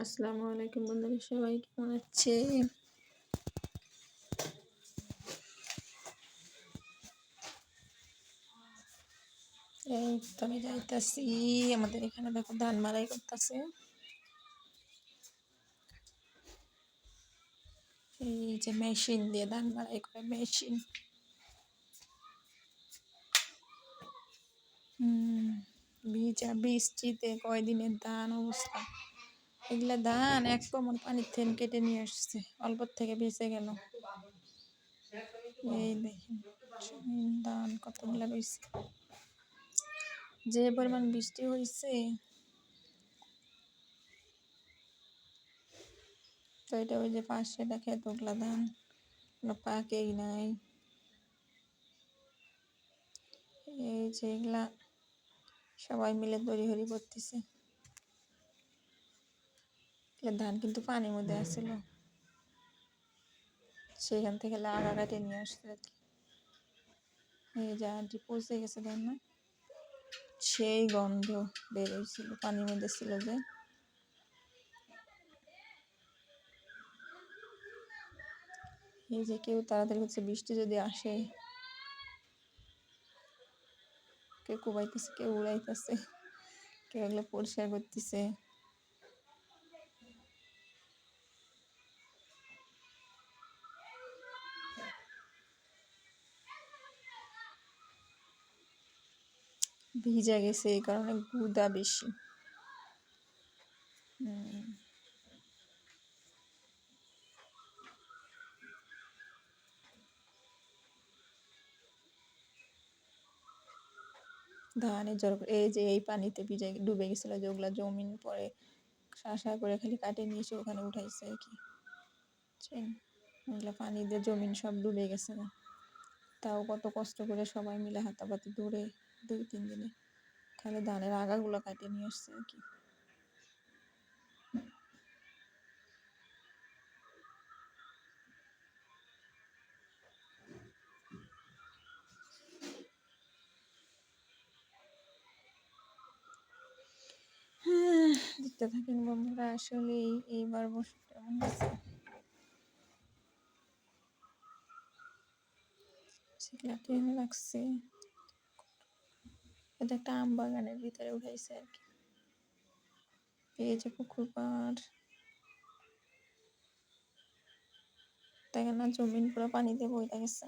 আসসালামু আলাইকুম বন্ধুরা, সবাই কেমন আছে? এই তো আমি যাইতাছি। আমাদের এখানে দেখো ধান মাড়াই করতেছে। এই যে মেশিন দিয়ে ধান মাড়াই করে মেশিন। ভিজা বৃষ্টিতে কয়দিনের ধান অবস্থা। এগুলা ধান এক কোমর পানির থেকে কেটে নিয়ে আসছে, অল্প থেকে ভেসে গেল। এই দেখেন ধান কতগুলা রয়েছে। যে পরিমাণ বৃষ্টি হয়েছে, তো এটা ওই যে পাশে দেখে এতগুলা ধান পাকেই নাই। এই যে এগুলা সবাই মিলে তড়িঘড়ি করতেছে। ধান কিন্তু পানির মধ্যে আসছিল, সেখান থেকে লাগা কাটে নিয়ে আসছে আর কি। এই যে আন্টি পৌঁছে গেছে ধান না, সেই গন্ধ বেরোইছিল, পানির মধ্যে ছিল যে। এই যে কেউ তাড়াতাড়ি হচ্ছে, বৃষ্টি যদি আসে, কেউ কুবাইতেছে, কেউ উড়াইতেছে, কেউ এগুলো পরিষ্কার করতেছে। ভিজা গেছে এই কারণে গুদা বেশি। ধানে জল, এই যে এই পানিতে ভিজে ডুবে গেছিল, যে ওগুলা জমিন পরে শাঁসা করে খালি কাটে নিয়ে এসে ওখানে উঠাইছে আর কি। ওগুলা পানি দিয়ে জমিন সব ডুবে গেছে না, তাও কত কষ্ট করে সবাই মিলে হাতাপাতি ধরে 2-3 দিনে খালি ধানের আগাগুলো কাটে নিয়ে আসছে আর কি। দেখতে থাকেন বন্ধুরা, আসলে এইবার বছর কেমন গেছে। সেগুলা ট্রেনে লাগছে, এটা একটা আম বাগানের ভিতরে উঠাইছে আর কি। এই যে পুকুর পাড়, দেখেন না জমিন পুরো পানিতে বইটা গেছে।